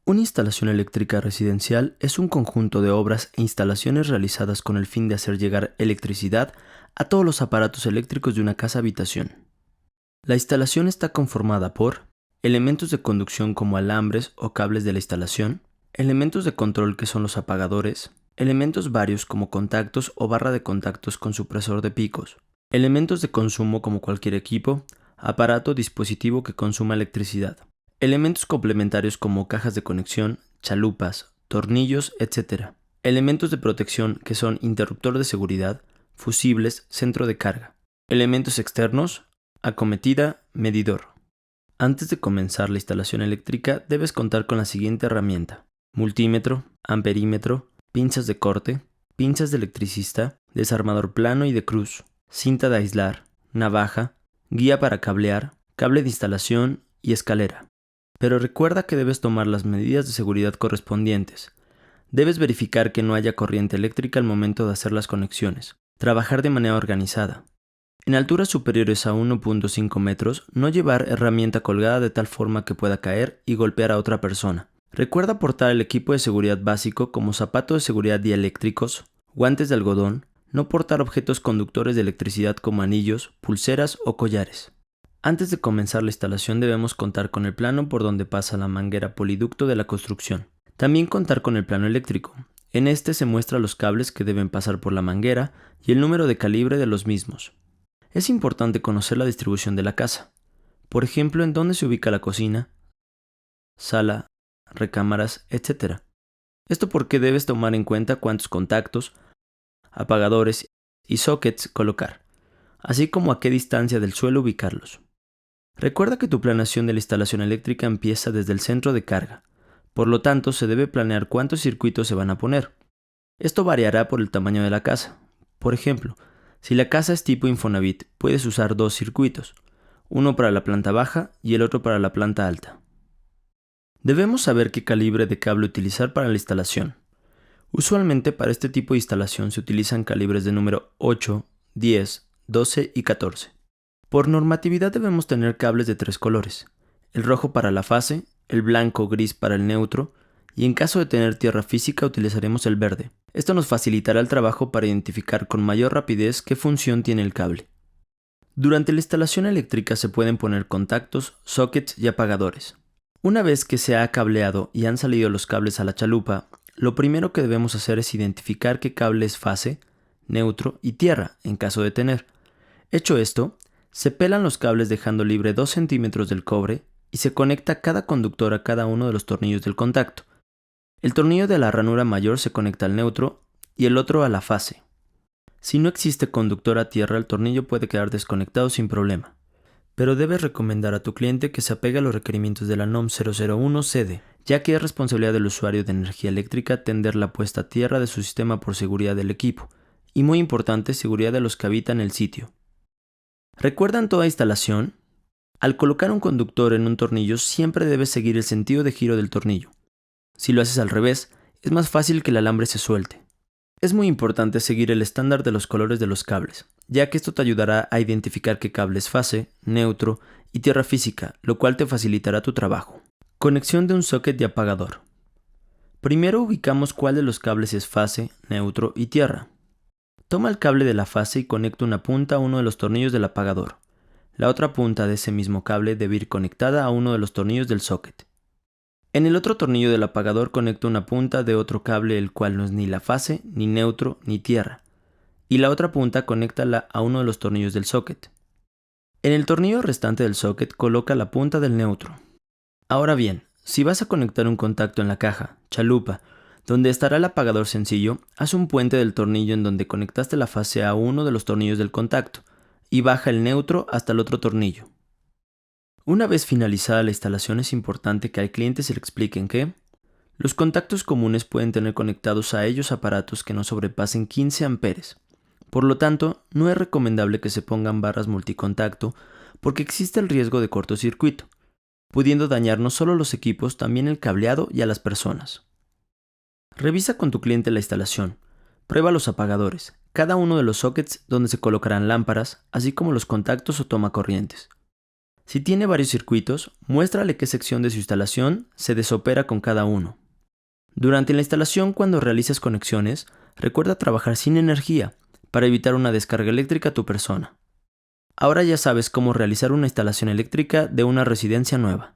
Una instalación eléctrica residencial es un conjunto de obras e instalaciones realizadas con el fin de hacer llegar electricidad a todos los aparatos eléctricos de una casa-habitación. La instalación está conformada por elementos de conducción como alambres o cables de la instalación, elementos de control que son los apagadores, elementos varios como contactos o barra de contactos con supresor de picos, elementos de consumo como cualquier equipo, aparato o dispositivo que consuma electricidad, elementos complementarios como cajas de conexión, chalupas, tornillos, etc. Elementos de protección que son interruptor de seguridad, fusibles, centro de carga. Elementos externos, acometida, medidor. Antes de comenzar la instalación eléctrica debes contar con la siguiente herramienta: multímetro, amperímetro, pinzas de corte, pinzas de electricista, desarmador plano y de cruz, cinta de aislar, navaja, guía para cablear, cable de instalación y escalera. Pero recuerda que debes tomar las medidas de seguridad correspondientes. Debes verificar que no haya corriente eléctrica al momento de hacer las conexiones. Trabajar de manera organizada. En alturas superiores a 1.5 metros, no llevar herramienta colgada de tal forma que pueda caer y golpear a otra persona. Recuerda portar el equipo de seguridad básico como zapatos de seguridad dieléctricos, guantes de algodón, no portar objetos conductores de electricidad como anillos, pulseras o collares. Antes de comenzar la instalación debemos contar con el plano por donde pasa la manguera poliducto de la construcción. También contar con el plano eléctrico. En este se muestran los cables que deben pasar por la manguera y el número de calibre de los mismos. Es importante conocer la distribución de la casa. Por ejemplo, en dónde se ubica la cocina, sala, recámaras, etc. Esto porque debes tomar en cuenta cuántos contactos, apagadores y sockets colocar, así como a qué distancia del suelo ubicarlos. Recuerda que tu planeación de la instalación eléctrica empieza desde el centro de carga, por lo tanto se debe planear cuántos circuitos se van a poner. Esto variará por el tamaño de la casa. Por ejemplo, si la casa es tipo Infonavit, puedes usar 2 circuitos, uno para la planta baja y el otro para la planta alta. Debemos saber qué calibre de cable utilizar para la instalación. Usualmente para este tipo de instalación se utilizan calibres de número 8, 10, 12 y 14. Por normatividad debemos tener cables de 3 colores: el rojo para la fase, el blanco gris para el neutro, y en caso de tener tierra física utilizaremos el verde. Esto nos facilitará el trabajo para identificar con mayor rapidez qué función tiene el cable. Durante la instalación eléctrica se pueden poner contactos, sockets y apagadores. Una vez que se ha cableado y han salido los cables a la chalupa, lo primero que debemos hacer es identificar qué cable es fase, neutro y tierra, en caso de tener. Hecho esto, se pelan los cables dejando libre 2 centímetros del cobre y se conecta cada conductor a cada uno de los tornillos del contacto. El tornillo de la ranura mayor se conecta al neutro y el otro a la fase. Si no existe conductor a tierra, el tornillo puede quedar desconectado sin problema. Pero debes recomendar a tu cliente que se apegue a los requerimientos de la NOM 001-CD, ya que es responsabilidad del usuario de energía eléctrica tender la puesta a tierra de su sistema por seguridad del equipo, y muy importante, seguridad de los que habitan el sitio. ¿Recuerda en toda instalación? Al colocar un conductor en un tornillo siempre debes seguir el sentido de giro del tornillo. Si lo haces al revés, es más fácil que el alambre se suelte. Es muy importante seguir el estándar de los colores de los cables, ya que esto te ayudará a identificar qué cable es fase, neutro y tierra física, lo cual te facilitará tu trabajo. Conexión de un socket de apagador. Primero ubicamos cuál de los cables es fase, neutro y tierra. Toma el cable de la fase y conecta una punta a uno de los tornillos del apagador. La otra punta de ese mismo cable debe ir conectada a uno de los tornillos del socket. En el otro tornillo del apagador conecta una punta de otro cable, el cual no es ni la fase, ni neutro, ni tierra, y la otra punta conéctala a uno de los tornillos del socket. En el tornillo restante del socket coloca la punta del neutro. Ahora bien, si vas a conectar un contacto en la caja, chalupa, donde estará el apagador sencillo, haz un puente del tornillo en donde conectaste la fase a uno de los tornillos del contacto y baja el neutro hasta el otro tornillo. Una vez finalizada la instalación es importante que al cliente se le expliquen que los contactos comunes pueden tener conectados a ellos aparatos que no sobrepasen 15 amperes. Por lo tanto, no es recomendable que se pongan barras multicontacto porque existe el riesgo de cortocircuito, pudiendo dañar no solo los equipos, también el cableado y a las personas. Revisa con tu cliente la instalación. Prueba los apagadores, cada uno de los sockets donde se colocarán lámparas, así como los contactos o tomacorrientes. Si tiene varios circuitos, muéstrale qué sección de su instalación se desopera con cada uno. Durante la instalación, cuando realices conexiones, recuerda trabajar sin energía para evitar una descarga eléctrica a tu persona. Ahora ya sabes cómo realizar una instalación eléctrica de una residencia nueva.